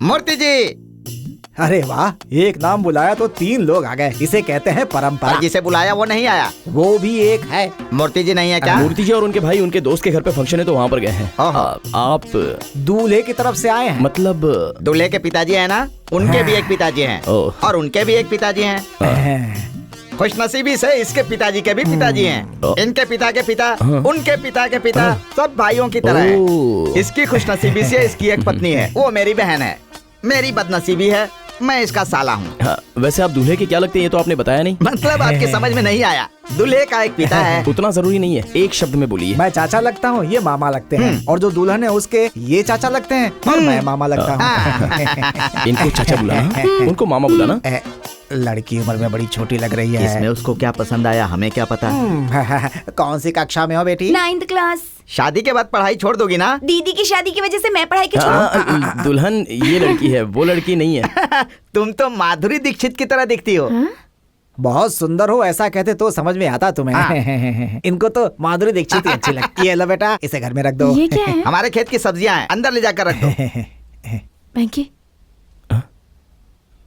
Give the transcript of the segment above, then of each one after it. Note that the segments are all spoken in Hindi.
मूर्ति जी। अरे वाह, एक नाम बुलाया तो 3 लोग आ गए। इसे कहते हैं परंपरा। जिसे बुलाया वो नहीं आया। वो भी एक है। मूर्ति जी नहीं है क्या? मूर्ति जी और उनके भाई उनके दोस्त के घर पे फंक्शन है तो वहाँ पर गए हैं। आप दूल्हे की तरफ से आए हैं? मतलब दूल्हे के पिताजी है ना, उनके भी एक पिताजी हैं और उनके भी एक पिताजी हैं। खुशनसीबी से इसके पिताजी के भी पिताजी हैं। इनके पिता के पिता, उनके पिता के पिता, सब भाइयों की तरह है। इसकी खुशनसीबी से इसकी एक पत्नी है, वो मेरी बहन है। मेरी बदनसीबी है, मैं इसका साला हूँ। वैसे आप दूल्हे के क्या लगते हैं ये तो आपने बताया नहीं। मतलब आपके समझ में नहीं आया। दूल्हे का एक पिता है। उतना जरूरी नहीं है, एक शब्द में बोलिए। मैं चाचा लगता हूँ, ये मामा लगते हैं। और जो दुल्हन है उसके ये चाचा लगते हैं और मैं मामा लगता हूँ। इनको चाचा बुलाना, उनको मामा बुलाना। लड़की उम्र में बड़ी छोटी लग रही है। इसमें उसको क्या पसंद आया हमें क्या पता। कौन सी कक्षा में हो बेटी? 9th class. शादी के बाद पढ़ाई छोड़ दोगी ना? दीदी की शादी की वजह से मैं पढ़ाई क्यों छोड़ूं? दुल्हन ये लड़की है, वो लड़की नहीं है। तुम तो माधुरी दीक्षित की तरह दिखती हो। बहुत सुंदर हो, ऐसा कहते तो समझ में आता तुम्हें। इनको तो माधुरी दीक्षित ही अच्छी लगती है। लो बेटा, इसे घर में रख दो। ये क्या है? हमारे खेत की सब्जियां हैं, अंदर ले जाकर रख दो। वेंकी,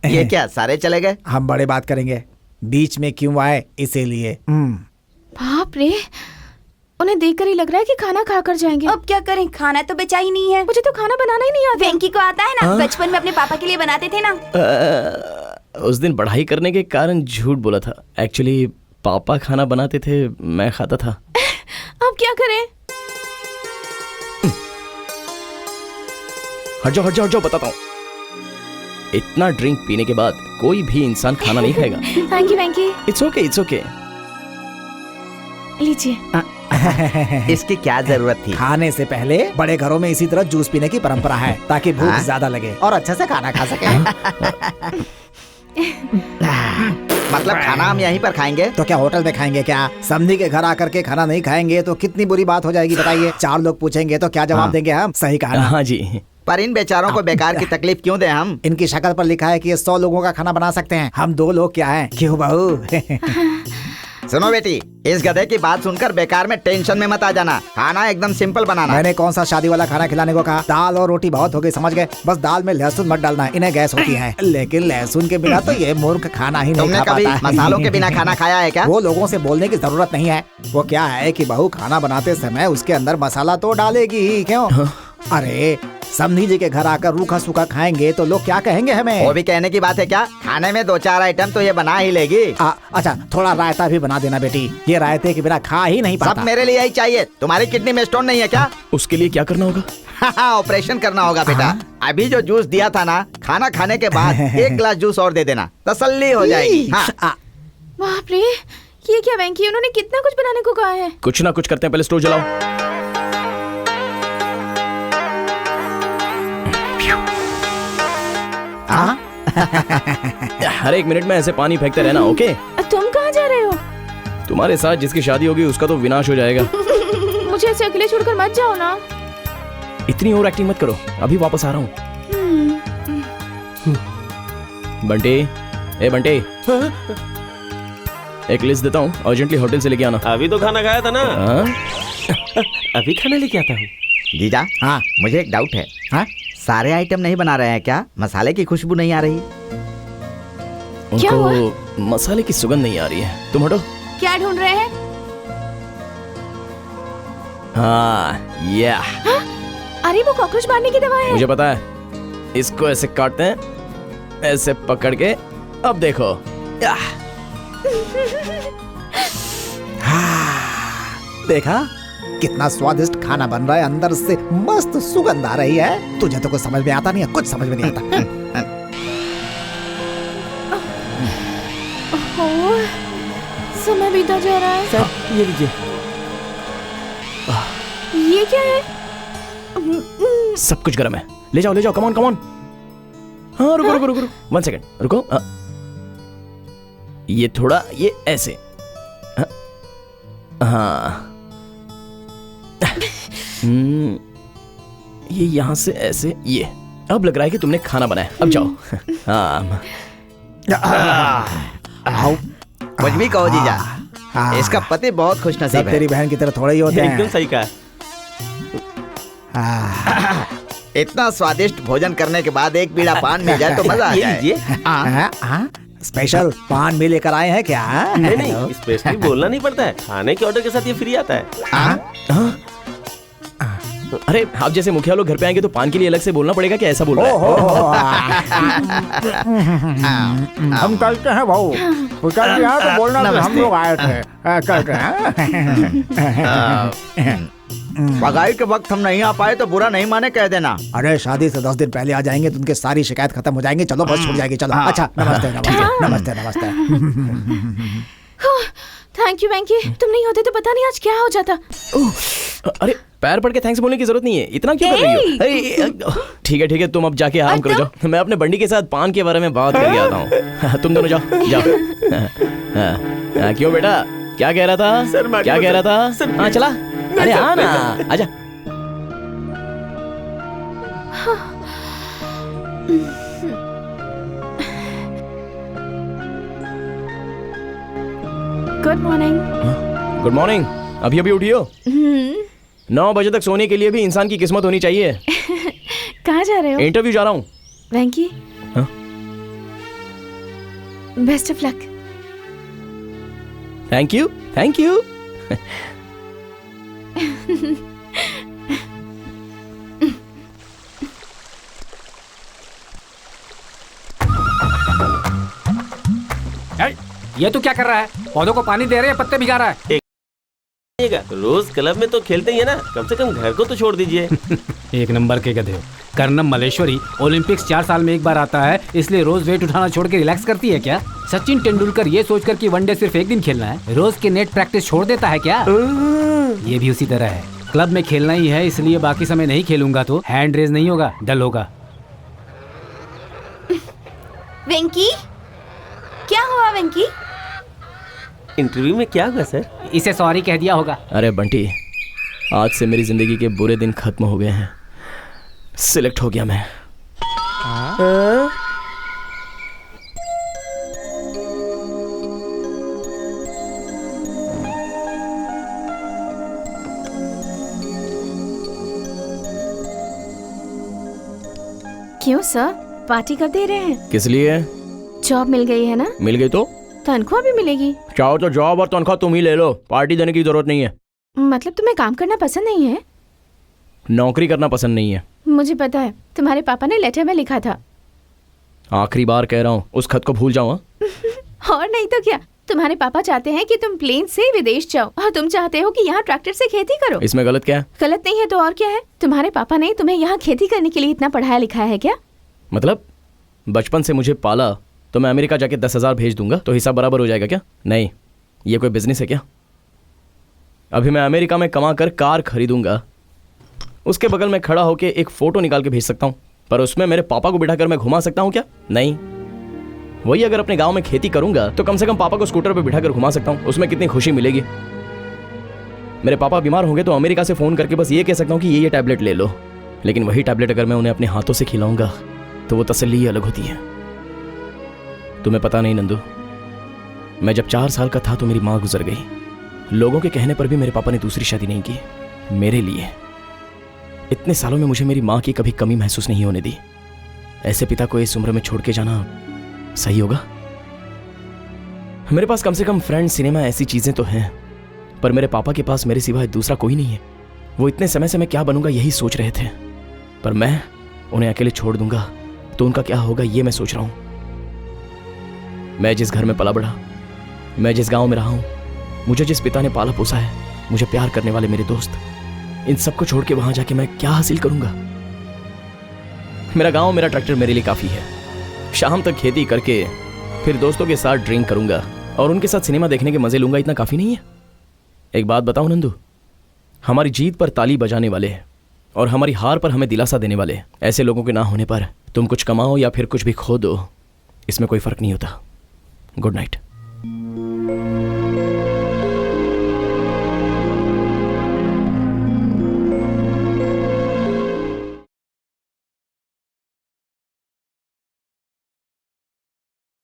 ये क्या सारे चले गए? हम बड़े बात करेंगे, बीच में क्यों आए इसीलिए। बाप रे, उन्हें देखकर ही लग रहा है कि खाना खाकर जाएंगे। अब क्या करें, खाना तो बचा ही नहीं है। मुझे तो खाना बनाना ही नहीं आता। वेंकी को आता है ना, बचपन में अपने पापा के लिए बनाते थे ना। उस दिन पढ़ाई करने के कारण झूठ बोला था। एक्चुअली पापा खाना बनाते थे, मैं खाता था। अब क्या करें? हट जाओ बताता हूँ। इतना ड्रिंक पीने के बाद कोई भी इंसान खाना नहीं खाएगा। Thank you Venky. It's okay. लीजिए। इसकी क्या जरूरत थी? खाने से पहले बड़े घरों में इसी तरह जूस पीने की परंपरा है ताकि भूख ज्यादा लगे और अच्छे से खाना खा सके। मतलब खाना हम यहीं पर खाएंगे? तो क्या होटल में खाएंगे क्या? समधी के घर आकर के खाना नहीं खाएंगे तो कितनी बुरी बात हो जाएगी बताइए। 4 लोग पूछेंगे तो क्या जवाब देंगे हम? सही कहा ना? हाँ जी। पर इन बेचारों को बेकार की तकलीफ क्यों दें हम? इनकी शक्ल पर लिखा है कि ये 100 लोगों का खाना बना सकते हैं, हम 2 लोग क्या हैं? क्यों बहू? सुनो बेटी, इस गधे की बात सुनकर बेकार में टेंशन में मत आ जाना। खाना एकदम सिंपल बनाना। मैंने कौन सा शादी वाला खाना खिलाने को कहा? दाल और रोटी बहुत हो गई, समझ गए? बस दाल में लहसुन मत डालना, इन्हें गैस होती है। लेकिन लहसुन के बिना तो ये मूर्ख खाना ही नहीं खा पाता। तुमने कभी मसालों के बिना खाना खाया है क्या? वो लोगों से बोलने की जरूरत नहीं है। वो क्या है कि बहू खाना बनाते समय उसके अंदर मसाला तो डालेगी ही। क्यों? अरे समधी जी के घर आकर रूखा सूखा खाएंगे तो लोग क्या कहेंगे हमें? वो भी कहने की बात है क्या? खाने में 2-4 आइटम तो ये बना ही लेगी। अच्छा, थोड़ा रायता भी बना देना बेटी, ये रायते के बिना खा ही नहीं पाता। सब मेरे लिए ही चाहिए। तुम्हारी किडनी में स्टोन नहीं है क्या? उसके लिए क्या करना होगा? ऑपरेशन करना होगा बेटा। अभी जो जूस दिया था ना, खाना खाने के बाद 1 गिलास जूस और दे देना, तसल्ली हो जाएगी। बाप रे, ये क्या वेंकी, उन्होंने कितना कुछ बनाने को कहा है। कुछ ना कुछ करते हैं, पहले स्टोव जलाओ। हर 1 मिनट में ऐसे पानी फेंकते रहना, ओके? तुम कहाँ जा रहे हो? तुम्हारे साथ जिसकी शादी होगी उसका तो विनाश हो जाएगा। मुझे ऐसे अकेले छोड़कर मत जाओ ना। इतनी ओवर एक्टिंग मत करो, अभी वापस आ रहा हूँ। बंटे, ए बंटे, एक लिस्ट देता हूँ, अर्जेंटली होटल से लेके आना। अभी तो खाना खाया था ना। अभी खाना लेके आता हूँ। जीजा, हाँ मुझे एक डाउट है। हाँ, सारे आइटम नहीं बना रहे हैं क्या? मसाले की खुशबू नहीं आ रही? उनको मसाले की सुगंध नहीं आ रही है। तुम हटो। क्या ढूंढ रहे हैं? हाँ, या। अरे वो कॉकरोच मारने की दवा है। मुझे पता है। इसको ऐसे काटते हैं, ऐसे पकड़ के। अब देखो। देखा कितना स्वादिष्ट खाना बन रहा है, अंदर से मस्त सुगंध आ रही है। तुझे तो कुछ समझ में आता नहीं है, कुछ समझ में नहीं आता। समय बीता जा रहा है। सर ये लीजिए। ये क्या है? सब कुछ गर्म है, ले जाओ, कम ऑन। हाँ रुको 1 सेकंड रुको। ये थोड़ा, ये ऐसे। हाँ। ये यहाँ से ऐसे, ये। अब लग रहा है कि तुमने खाना बनाया। अब जाओ। हाँ। कुछ भी कहो जीजा, इसका पति बहुत खुशनसीब है। तेरी बहन की तरह थोड़े ही होते हैं। एकदम सही कहा। इतना स्वादिष्ट भोजन करने के बाद एक बीड़ा पान मिल जाए तो मजा आ ये जाए। लीजिए। स्पेशल पान भी लेकर आए हैं क्या? नहीं नहीं, स्पेशली बोलना नहीं पड़ता है, खाने के ऑर्डर के साथ ये फ्री आता है। अरे आप जैसे मुखिया लोग घर पे आएंगे तो पान के लिए अलग से बोलना पड़ेगा क्या? ऐसा बोल रहा है? हम चलते हैं भाऊ, पिताजी यहाँ तो बोलना कि हम लोग आए थे। चलते हैं। पगाई के वक्त हम नहीं आ पाए तो बुरा नहीं माने कह देना। अरे शादी से 10 दिन पहले आ जाएंगे तो उनकी सारी शिकायत खत्म हो जाएंगी। चलो बस छूट जाएगी। चलो अच्छा, नमस्ते नमस्ते नमस्ते नमस्ते। थैंक यू वेंकी, तुम नहीं होते तो पता नहीं आज क्या हो जाता। अरे पैर पड़ के थैंक्स बोलने की जरूरत नहीं है, इतना क्यों कर रही हो? अरे ठीक है, तुम अब जाके आराम करो, जाओ। मैं अपने बंडी के साथ पान के बारे में बात करके आता हूँ। तुम दोनों जाओ जाओ। क्यों बेटा, क्या कह रहा था? सर, क्या कह रहा था? हाँ चला, अरे हाँ ना, आजा। Good morning. Good morning. अभी अभी उठी हो? 9 बजे तक सोने के लिए भी इंसान की किस्मत होनी चाहिए। कहाँ जा रहे हो? इंटरव्यू जा रहा हूँ। वेंकी, हाँ? Best of luck. Thank you thank you. ये तो क्या कर रहा है? पौधों को पानी दे रहे हैं, पत्ते भिगा रहा है। रोज क्लब में तो खेलते ही है ना, कम से कम घर को तो छोड़ दीजिए। एक नंबर के गधे हो। कर्नम मलेश्वरी ओलंपिक्स 4 साल में एक बार आता है, इसलिए रोज वेट उठाना छोड़ के रिलैक्स करती है क्या? सचिन तेंदुलकर ये सोचकर कि वनडे सिर्फ एक दिन खेलना है, रोज के नेट प्रैक्टिस छोड़ देता है क्या? ये भी उसी तरह है। क्लब में खेलना ही है, इसलिए बाकी समय नहीं खेलूंगा तो हैंड रेज नहीं होगा, डल होगा। वेंकी, क्या हुआ वेंकी? इंटरव्यू में क्या हुआ सर? इसे सॉरी कह दिया होगा। अरे बंटी, आज से मेरी जिंदगी के बुरे दिन खत्म हो गए हैं। सिलेक्ट हो गया मैं। क्यों सर, पार्टी कब दे रहे हैं? किस लिए? जॉब मिल गई है ना? मिल गई तो तनख्वाह भी मिलेगी। चाहो तो जॉब और तनख्वाह तुम ही ले लो, पार्टी देने की जरूरत नहीं है। मतलब तुम्हें काम करना पसंद नहीं है? नौकरी करना पसंद नहीं है। मुझे पता है, तुम्हारे पापा ने लेटर में लिखा था। आखिरी बार कह रहा हूँ, उस खत को भूल जाओ। और नहीं तो क्या, तुम्हारे पापा चाहते हैं कि तुम प्लेन से विदेश जाओ और तुम चाहते हो कि यहाँ ट्रैक्टर से खेती करो। इसमें गलत क्या है? गलत नहीं है तो और क्या है? तुम्हारे पापा ने तुम्हें यहाँ खेती करने के लिए इतना पढ़ाया लिखाया है क्या? मतलब बचपन से मुझे पाला तो मैं अमेरिका जाके 10,000 भेज दूंगा तो हिसाब बराबर हो जाएगा क्या? नहीं, ये कोई बिजनेस है क्या? अभी मैं अमेरिका में कमा कर कार खरीदूंगा, उसके बगल में खड़ा होकर एक फोटो निकाल के भेज सकता हूँ, पर उसमें मेरे पापा को बिठाकर मैं घुमा सकता हूँ क्या? नहीं। वही अगर अपने गांव में खेती करूंगा तो कम से कम पापा को स्कूटर पर बिठाकर घुमा सकता हूँ, उसमें कितनी खुशी मिलेगी। मेरे पापा बीमार होंगे तो अमेरिका से फोन करके बस ये कह सकता हूँ कि ये टैबलेट ले लो, लेकिन वही टैबलेट अगर मैं उन्हें अपने हाथों से खिलाऊंगा तो वो तसल्ली ही अलग होती है। तुम्हें पता नहीं नंदू, मैं जब 4 साल का था तो मेरी माँ गुजर गई। लोगों के कहने पर भी मेरे पापा ने दूसरी शादी नहीं की मेरे लिए। इतने सालों में मुझे मेरी माँ की कभी कमी महसूस नहीं होने दी। ऐसे पिता को इस उम्र में छोड़ के जाना सही होगा? मेरे पास कम से कम फ्रेंड, सिनेमा, ऐसी चीजें तो हैं, पर मेरे पापा के पास मेरे सिवा दूसरा कोई नहीं है। वो इतने समय से मैं क्या बनूंगा यही सोच रहे थे, पर मैं उन्हें अकेले छोड़ दूंगा तो उनका क्या होगा ये मैं सोच रहा हूं। मैं जिस घर में पला बढ़ा, मैं जिस गांव में रहा हूं, मुझे जिस पिता ने पाला पोसा है, मुझे प्यार करने वाले मेरे दोस्त, इन सबको छोड़ के वहां जाके मैं क्या हासिल करूंगा? मेरा गांव, मेरा ट्रैक्टर मेरे लिए काफी है। शाम तक खेती करके फिर दोस्तों के साथ ड्रिंक करूंगा और उनके साथ सिनेमा देखने के मजे लूंगा, इतना काफी नहीं है? एक बात बताओ नंदू, हमारी जीत पर ताली बजाने वाले और हमारी हार पर हमें दिलासा देने वाले ऐसे लोगों के ना होने पर तुम कुछ कमाओ या फिर कुछ भी खो दो, इसमें कोई फर्क नहीं होता। Good night.